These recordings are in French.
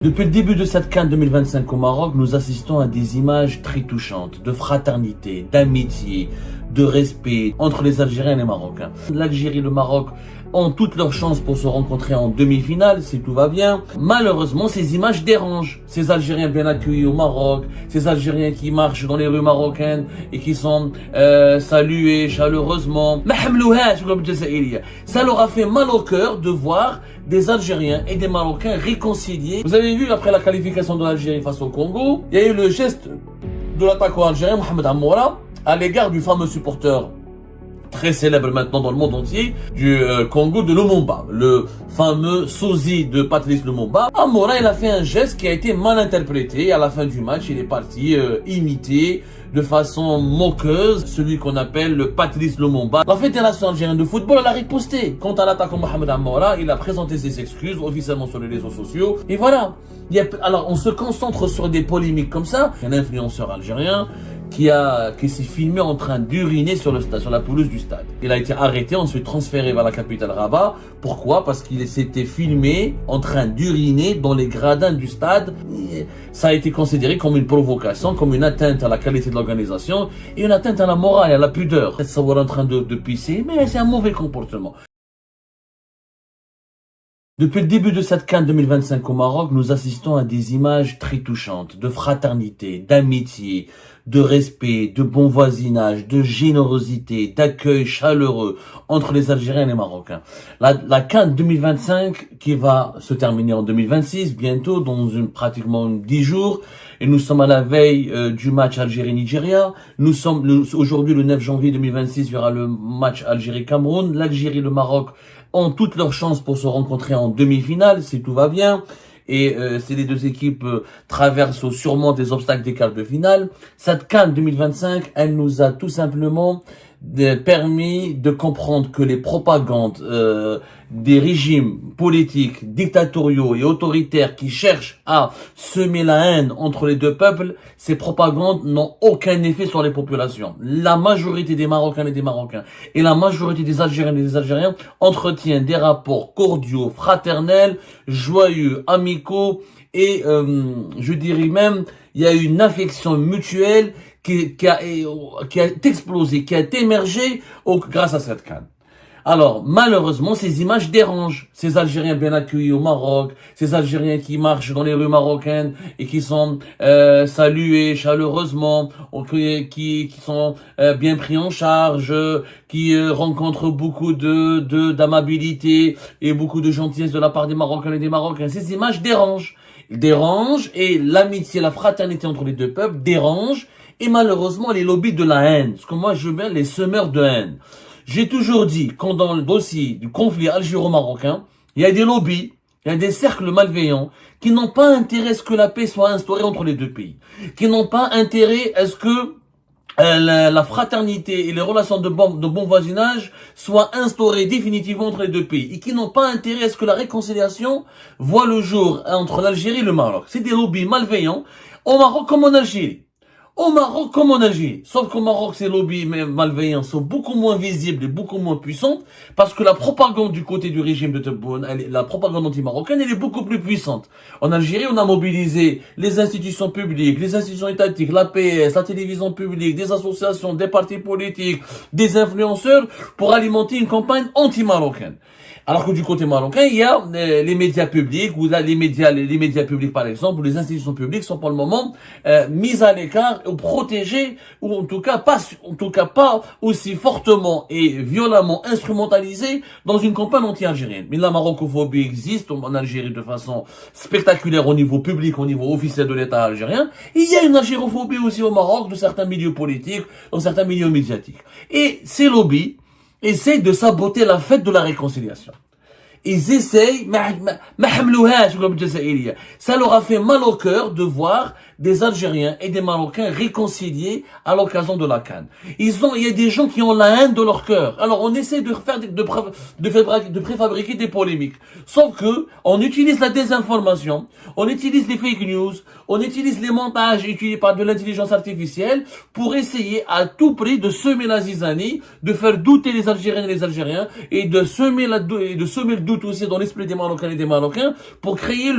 Depuis le début de cette CAN 2025 au Maroc, nous assistons à des images très touchantes de fraternité, d'amitié, de respect entre les Algériens et les Marocains. L'Algérie et le Maroc ont toutes leurs chances pour se rencontrer en demi-finale, si tout va bien. Malheureusement, ces images dérangent. Ces Algériens bien accueillis au Maroc, ces Algériens qui marchent dans les rues marocaines et qui sont salués chaleureusement. Ça leur a fait mal au cœur de voir des Algériens et des Marocains réconciliés. Vous avez vu, après la qualification de l'Algérie face au Congo, il y a eu le geste de l'attaquant algérien Mohamed Amoura à l'égard du fameux supporter très célèbre maintenant dans le monde entier du Congo de Lumumba, le fameux sosie de Patrice Lumumba. Amoura, il a fait un geste qui a été mal interprété. À la fin du match, il est parti imiter de façon moqueuse celui qu'on appelle le Patrice Lumumba. La Fédération algérienne de football, elle a riposté. Quant à l'attaquant Mohamed Amoura, il a présenté ses excuses officiellement sur les réseaux sociaux. Et voilà. Alors, on se concentre sur des polémiques comme ça. Il y a un influenceur algérien qui s'est filmé en train d'uriner sur la pelouse du stade. Il a été arrêté, ensuite transféré vers la capitale Rabat. Pourquoi? Parce qu'il s'était filmé en train d'uriner dans les gradins du stade. Ça a été considéré comme une provocation, comme une atteinte à la qualité de l'organisation et une atteinte à la morale et à la pudeur. C'est savoir en train de pisser, mais c'est un mauvais comportement. Depuis le début de cette CAN 2025 au Maroc, nous assistons à des images très touchantes de fraternité, d'amitié, de respect, de bon voisinage, de générosité, d'accueil chaleureux entre les Algériens et les Marocains. La CAN 2025 qui va se terminer en 2026, bientôt, dans pratiquement 10 jours, et nous sommes à la veille du match Algérie-Nigeria. Nous sommes aujourd'hui le 9 janvier 2026, il y aura le match Algérie-Cameroun. L'Algérie et le Maroc ont toutes leurs chances pour se rencontrer en demi-finale, si tout va bien. Et si les deux équipes traversent sûrement des obstacles des quarts de finale. Cette CAN 2025, elle nous a tout simplement permis de comprendre que les propagandes des régimes politiques, dictatoriaux et autoritaires qui cherchent à semer la haine entre les deux peuples, ces propagandes n'ont aucun effet sur les populations. La majorité des Marocains et des Marocains et la majorité des Algériens et des Algériens entretiennent des rapports cordiaux, fraternels, joyeux, amicaux et je dirais même il y a une affection mutuelle qui a explosé, qui a émergé grâce à cette CAN. Alors, malheureusement, ces images dérangent. Ces Algériens bien accueillis au Maroc, ces Algériens qui marchent dans les rues marocaines et qui sont salués chaleureusement, qui sont bien pris en charge, qui rencontrent beaucoup d'amabilité et beaucoup de gentillesse de la part des Marocains et des Marocains. Ces images dérangent. Et l'amitié, la fraternité entre les deux peuples dérange. Et malheureusement, les lobbies de la haine, ce que moi je mets les semeurs de haine. J'ai toujours dit quand dans le dossier du conflit algéro-marocain, il y a des lobbies, il y a des cercles malveillants qui n'ont pas intérêt à ce que la paix soit instaurée entre les deux pays, qui n'ont pas intérêt à ce que la fraternité et les relations de bon voisinage soient instaurées définitivement entre les deux pays et qui n'ont pas intérêt à ce que la réconciliation voit le jour entre l'Algérie et le Maroc. C'est des lobbies malveillants au Maroc comme en Algérie. Au Maroc comme en Algérie. Sauf qu'au Maroc, ces lobbies malveillants sont beaucoup moins visibles et beaucoup moins puissantes parce que la propagande du côté du régime de Tebboune, la propagande anti-marocaine, elle est beaucoup plus puissante. En Algérie, on a mobilisé les institutions publiques, les institutions étatiques, l'APS, la télévision publique, des associations, des partis politiques, des influenceurs pour alimenter une campagne anti-marocaine. Alors que du côté marocain, il y a les médias publics, ou là, les médias publics par exemple, ou les institutions publiques sont pour le moment mises à l'écart ou protégées, ou en tout cas pas aussi fortement et violemment instrumentalisées dans une campagne anti-algérienne. Mais la marocophobie existe en Algérie de façon spectaculaire au niveau public, au niveau officiel de l'État algérien. Et il y a une algérophobie aussi au Maroc, de certains milieux politiques, dans certains milieux médiatiques. Et ces lobbies essayent de saboter la fête de la réconciliation. Ils essayent, ça leur a fait mal au cœur de voir des Algériens et des Marocains réconciliés à l'occasion de la CAN. Il y a des gens qui ont la haine de leur cœur. Alors on essaie de préfabriquer des polémiques. Sauf que on utilise la désinformation, on utilise les fake news, on utilise les montages utilisés par de l'intelligence artificielle pour essayer à tout prix de semer la zizanie, de faire douter les Algériens et les Algériens et de semer le doute aussi dans l'esprit des Marocains et des Marocains pour créer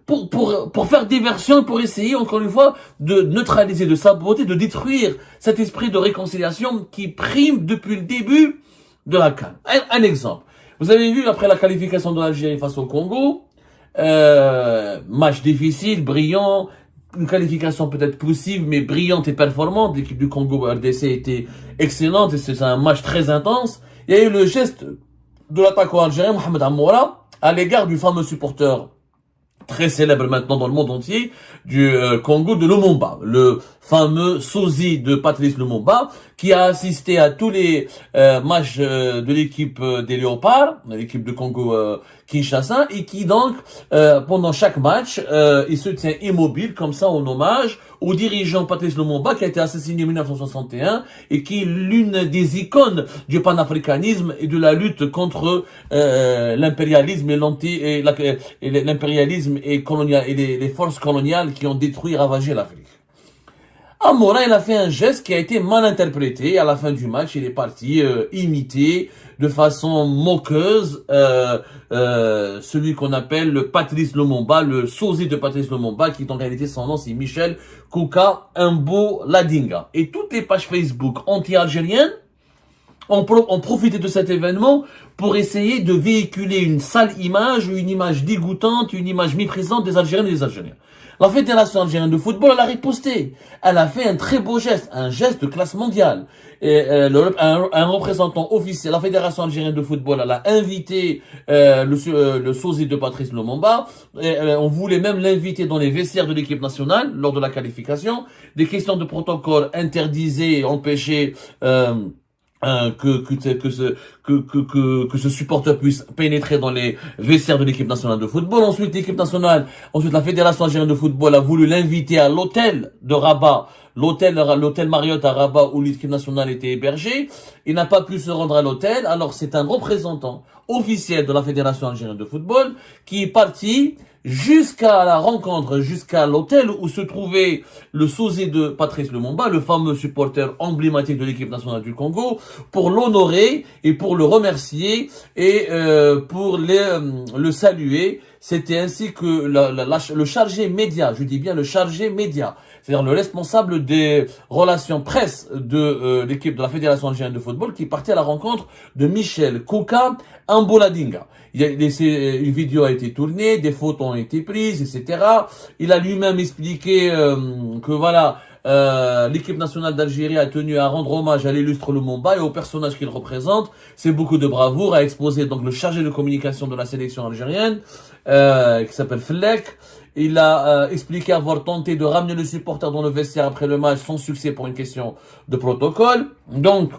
pour faire diversion, pour essayer, encore une fois, de neutraliser, de saboter, de détruire cet esprit de réconciliation qui prime depuis le début de la CAN. Un exemple. Vous avez vu, après la qualification de l'Algérie face au Congo, match difficile, brillant, une qualification peut-être poussive, mais brillante et performante. L'équipe du Congo RDC était excellente et c'est un match très intense. Il y a eu le geste de l'attaquant algérien, Mohamed Amoura, à l'égard du fameux supporter très célèbre maintenant dans le monde entier, du Congo de Lumumba, le fameux sosie de Patrice Lumumba, qui a assisté à tous les matchs de l'équipe des Léopards, l'équipe de Congo Kinshasa, et qui donc, pendant chaque match, il se tient immobile, comme ça, en hommage au dirigeant Patrice Lumumba, qui a été assassiné en 1961, et qui est l'une des icônes du panafricanisme et de la lutte contre l'impérialisme et l'impérialisme et les forces coloniales qui ont détruit et ravagé l'Afrique. Amoura, il a fait un geste qui a été mal interprété. À la fin du match, il est parti imiter de façon moqueuse celui qu'on appelle le Patrice Lumumba, le sosie de Patrice Lumumba, qui en réalité son nom c'est Michel Kouka Mboladinga. Et toutes les pages Facebook anti-algériennes ont profité de cet événement pour essayer de véhiculer une sale image, une image dégoûtante, une image méprisante des Algériens et des Algériens. La Fédération algérienne de football, elle a riposté. Elle a fait un très beau geste, un geste de classe mondiale. Et un représentant officiel, la Fédération algérienne de football, elle a invité le sosie de Patrice Lumumba. On voulait même l'inviter dans les vestiaires de l'équipe nationale lors de la qualification. Des questions de protocole interdisaient et empêchaient que ce supporter puisse pénétrer dans les vestiaires de l'équipe nationale de football. Ensuite, la Fédération algérienne de football a voulu l'inviter à l'hôtel de Rabat, l'hôtel Marriott à Rabat où l'équipe nationale était hébergée. Il n'a pas pu se rendre à l'hôtel. Alors, c'est un représentant officiel de la Fédération algérienne de football qui est parti jusqu'à la rencontre, jusqu'à l'hôtel où se trouvait le sosie de Patrice Lumumba, le fameux supporter emblématique de l'équipe nationale du Congo, pour l'honorer et pour le remercier et pour le saluer. C'était ainsi que le chargé média, je dis bien le chargé média, c'est-à-dire le responsable des relations presse de l'équipe de la Fédération algérienne de football, qui partait à la rencontre de Michel Kouka Mboladinga. Une vidéo a été tournée, des photos ont été prises, etc. Il a lui-même expliqué que voilà, l'équipe nationale d'Algérie a tenu à rendre hommage à l'illustre Lumumba et au personnage qu'il représente. C'est beaucoup de bravoure, a exposé donc le chargé de communication de la sélection algérienne, qui s'appelle Fleck. Il a expliqué avoir tenté de ramener le supporter dans le vestiaire après le match sans succès pour une question de protocole. Donc,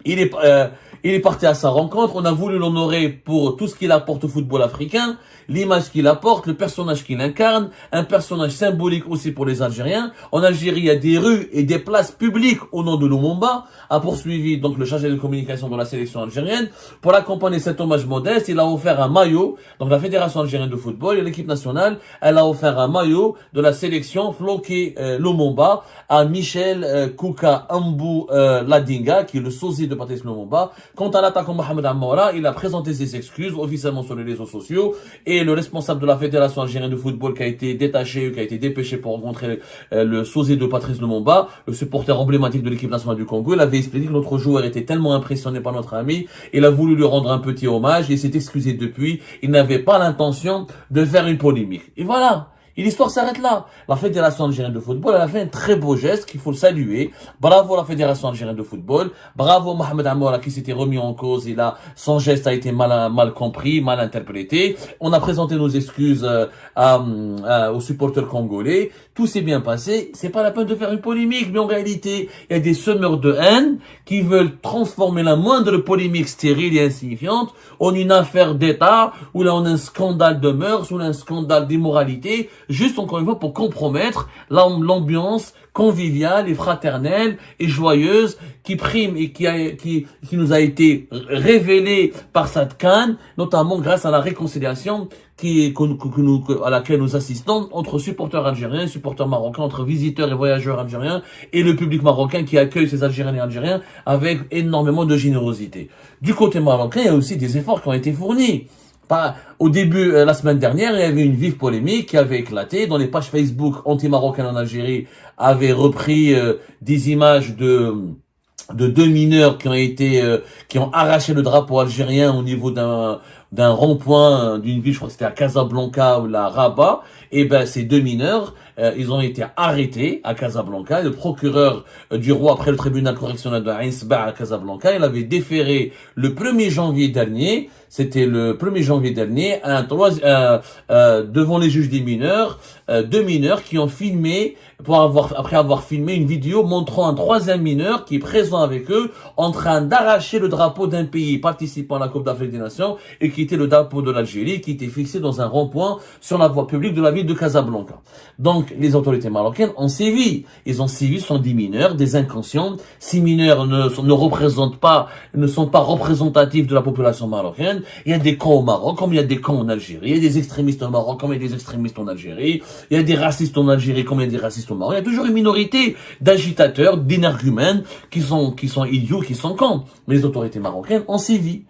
il est parti à sa rencontre. On a voulu l'honorer pour tout ce qu'il apporte au football africain, l'image qu'il apporte, le personnage qu'il incarne, un personnage symbolique aussi pour les Algériens. En Algérie, il y a des rues et des places publiques au nom de Lumumba, a poursuivi donc le chargé de communication de la sélection algérienne. Pour accompagner cet hommage modeste, il a offert un maillot. Donc la Fédération algérienne de football et l'équipe nationale, elle a offert un maillot de la sélection floqué Lumumba à Michel Kouka Mboladinga, qui est le sosie de Patrice Lumumba. Quant à l'attaquant Mohamed Amoura, il a présenté ses excuses officiellement sur les réseaux sociaux et le responsable de la Fédération algérienne de football qui a été détaché, qui a été dépêché pour rencontrer le sosie de Patrice Lumumba, le supporter emblématique de l'équipe nationale du Congo, il avait expliqué que notre joueur était tellement impressionné par notre ami, il a voulu lui rendre un petit hommage et s'est excusé depuis. Il n'avait pas l'intention de faire une polémique. Et voilà. Et l'histoire s'arrête là. La Fédération algérienne de football, elle a fait un très beau geste qu'il faut le saluer. Bravo la Fédération algérienne de football. Bravo Mohamed Amoura qui s'était remis en cause. Son geste a été mal compris, mal interprété. On a présenté nos excuses aux supporters congolais. Tout s'est bien passé. C'est pas la peine de faire une polémique, mais en réalité, il y a des semeurs de haine qui veulent transformer la moindre polémique stérile et insignifiante en une affaire d'État, où là on a un scandale de mœurs, ou un scandale d'immoralité, juste encore une fois pour compromettre l'ambiance conviviale et fraternelle et joyeuse qui prime et qui nous a été révélée par cette CAN, notamment grâce à la réconciliation à laquelle nous assistons entre supporters algériens, supporters marocains, entre visiteurs et voyageurs algériens et le public marocain qui accueille ces Algériens et Algériens avec énormément de générosité. Du côté marocain, il y a aussi des efforts qui ont été fournis. Au début, la semaine dernière, il y avait une vive polémique qui avait éclaté, dont les pages Facebook anti-marocaines en Algérie avaient repris des images de deux mineurs qui ont arraché le drapeau algérien au niveau d'un rond-point d'une ville, je crois que c'était à Casablanca ou la Rabat. Et ben ces deux mineurs, ils ont été arrêtés à Casablanca. Et le procureur du roi, après le tribunal correctionnel de Ain Sebaa à Casablanca, il avait déféré le 1er janvier dernier. C'était le 1er janvier dernier, devant les juges des mineurs, deux mineurs qui ont filmé, après avoir filmé une vidéo montrant un troisième mineur qui est présent avec eux, en train d'arracher le drapeau d'un pays participant à la Coupe d'Afrique des Nations, et qui était le drapeau de l'Algérie, qui était fixé dans un rond-point sur la voie publique de la ville de Casablanca. Donc, les autorités marocaines ont sévi. Ils ont sévi, sont des mineurs, des inconscients. Ces mineurs ne sont pas représentatifs de la population marocaine. Il y a des camps au Maroc, comme il y a des camps en Algérie. Il y a des extrémistes au Maroc, comme il y a des extrémistes en Algérie. Il y a des racistes en Algérie, comme il y a des racistes au Maroc. Il y a toujours une minorité d'agitateurs, d'énergumènes, qui sont idiots, qui sont cons. Mais les autorités marocaines ont sévi.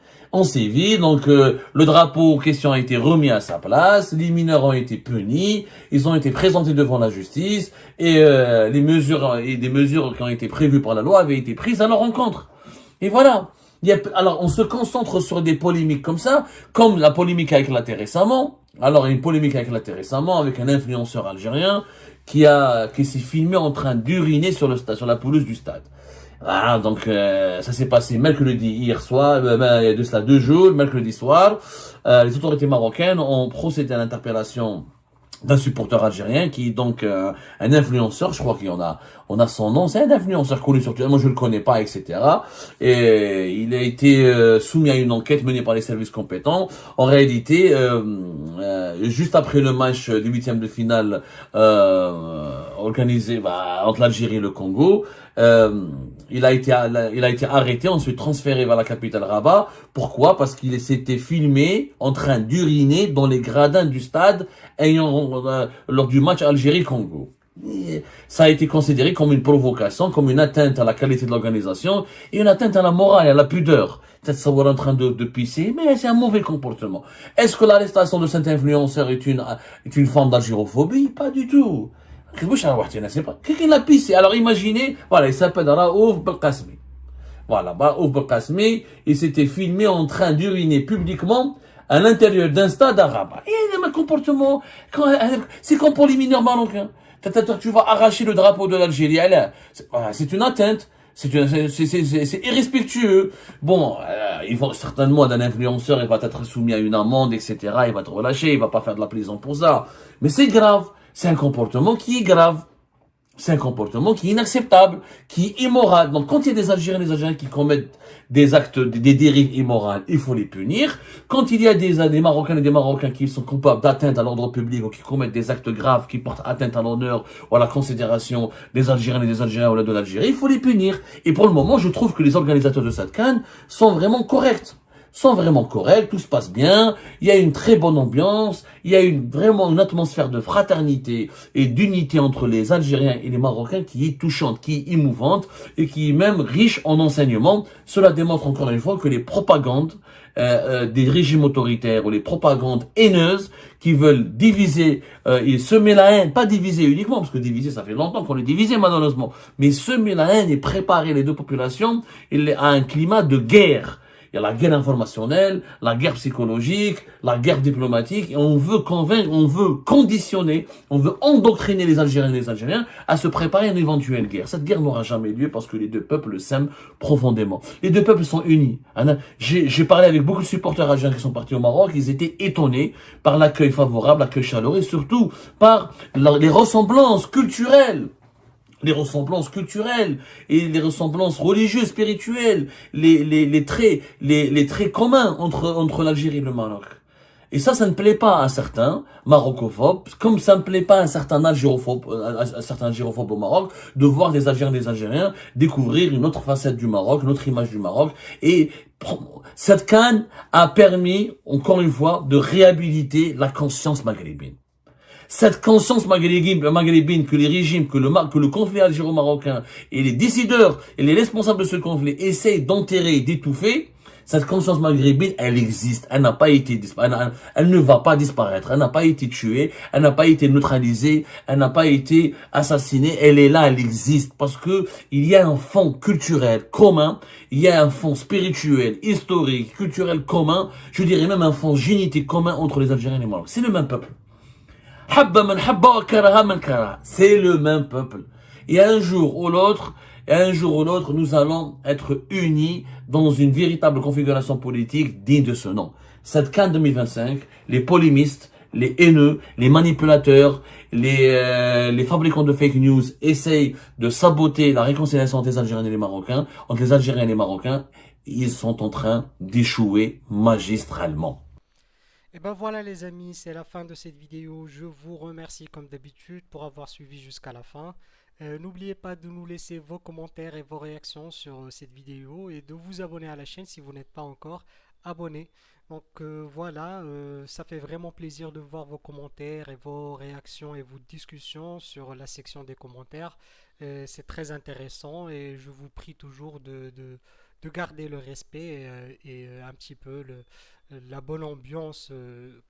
Donc le drapeau en question a été remis à sa place, les mineurs ont été punis, ils ont été présentés devant la justice, et des mesures qui ont été prévues par la loi avaient été prises à leur encontre. Et voilà. Alors on se concentre sur des polémiques comme ça, comme la polémique a éclaté récemment. Alors une polémique a éclaté récemment avec un influenceur algérien qui s'est filmé en train d'uriner sur la pelouse du stade. Ah, donc ça s'est passé mercredi hier soir, il y a de cela 2 jours, mercredi soir. Les autorités marocaines ont procédé à l'interpellation d'un supporter algérien qui est donc un influenceur, je crois on a son nom, c'est un influenceur connu sur Twitter, moi je le connais pas, etc. Et il a été soumis à une enquête menée par les services compétents. En réalité, juste après le match du 8e de finale organisé entre l'Algérie et le Congo, il a été arrêté, ensuite transféré vers la capitale Rabat. Pourquoi? Parce qu'il s'était filmé en train d'uriner dans les gradins du stade lors du match Algérie-Congo. Ça a été considéré comme une provocation, comme une atteinte à la qualité de l'organisation et une atteinte à la morale et à la pudeur. Peut-être savoir en train de pisser, mais c'est un mauvais comportement. Est-ce que l'arrestation de cet influenceur est une forme d'algérophobie? Pas du tout. Quelqu'un l'a pissé. Alors imaginez, voilà, il s'appelle Raouf Belkacmi. Voilà, Raouf Belkacmi, il s'était filmé en train d'uriner publiquement à l'intérieur d'un stade à Rabat. Et il a un comportement, c'est comme pour les mineurs marocains. Tu vas arracher le drapeau de l'Algérie. C'est une atteinte. C'est irrespectueux. Bon, ils vont certainement d'un influenceur, il va être soumis à une amende, etc. Il va être relâché, il va pas faire de la plaisance pour ça. Mais c'est grave. C'est un comportement qui est grave. C'est un comportement qui est inacceptable, qui est immoral. Donc, quand il y a des Algériens qui commettent des actes, des dérives immorales, il faut les punir. Quand il y a des Marocains et des Marocains qui sont coupables d'atteinte à l'ordre public ou qui commettent des actes graves qui portent atteinte à l'honneur ou à la considération des Algériens et des Algériens ou de l'Algérie, il faut les punir. Et pour le moment, je trouve que les organisateurs de cette CAN sont vraiment corrects. Tout se passe bien, il y a une très bonne ambiance, il y a vraiment une atmosphère de fraternité et d'unité entre les Algériens et les Marocains qui est touchante, qui est émouvante et qui est même riche en enseignements. Cela démontre encore une fois que les propagandes des régimes autoritaires ou les propagandes haineuses qui veulent diviser et semer la haine, pas diviser uniquement, parce que diviser ça fait longtemps qu'on est divisé malheureusement, mais semer la haine et préparer les deux populations à un climat de guerre. Il y a la guerre informationnelle, la guerre psychologique, la guerre diplomatique, et on veut convaincre, on veut conditionner, on veut endoctriner les Algériens et les Algériens à se préparer à une éventuelle guerre. Cette guerre n'aura jamais lieu parce que les deux peuples s'aiment profondément. Les deux peuples sont unis. J'ai parlé avec beaucoup de supporters algériens qui sont partis au Maroc, ils étaient étonnés par l'accueil favorable, l'accueil chaleureux, et surtout par les ressemblances culturelles. Les ressemblances culturelles et les ressemblances religieuses, spirituelles, les traits communs entre l'Algérie et le Maroc. Et ça ne plaît pas à certains marocophobes, comme ça ne plaît pas à un certain algérophobes au Maroc, de voir des Algériens et des Algériens découvrir une autre facette du Maroc, une autre image du Maroc. Et cette CAN a permis, encore une fois, de réhabiliter la conscience maghrébine. Cette conscience maghrébine que les régimes, que le conflit algéro-marocain et les décideurs et les responsables de ce conflit essayent d'enterrer et d'étouffer, Cette conscience maghrébine, elle existe. Elle n'a pas été, elle ne va pas disparaître. Elle n'a pas été tuée. Elle n'a pas été neutralisée. Elle n'a pas été assassinée. Elle est là, elle existe. Parce que il y a un fond culturel commun. Il y a un fond spirituel, historique, culturel commun. Je dirais même un fond génétique commun entre les Algériens et les Marocains. C'est le même peuple. C'est le même peuple. Et un jour ou l'autre, nous allons être unis dans une véritable configuration politique digne de ce nom. Cette CAN 2025, les polémistes, les haineux, les manipulateurs, les fabricants de fake news essayent de saboter la réconciliation entre les Algériens et les Marocains. Entre les Algériens et les Marocains, ils sont en train d'échouer magistralement. Et ben voilà les amis, c'est la fin de cette vidéo. Je vous remercie comme d'habitude pour avoir suivi jusqu'à la fin. N'oubliez pas de nous laisser vos commentaires et vos réactions sur cette vidéo et de vous abonner à la chaîne si vous n'êtes pas encore abonné. Donc voilà, ça fait vraiment plaisir de voir vos commentaires et vos réactions et vos discussions sur la section des commentaires. C'est très intéressant et je vous prie toujours de garder le respect et un petit peu la bonne ambiance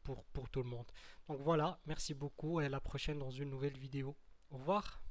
pour tout le monde. Donc voilà, merci beaucoup et à la prochaine dans une nouvelle vidéo. Au revoir.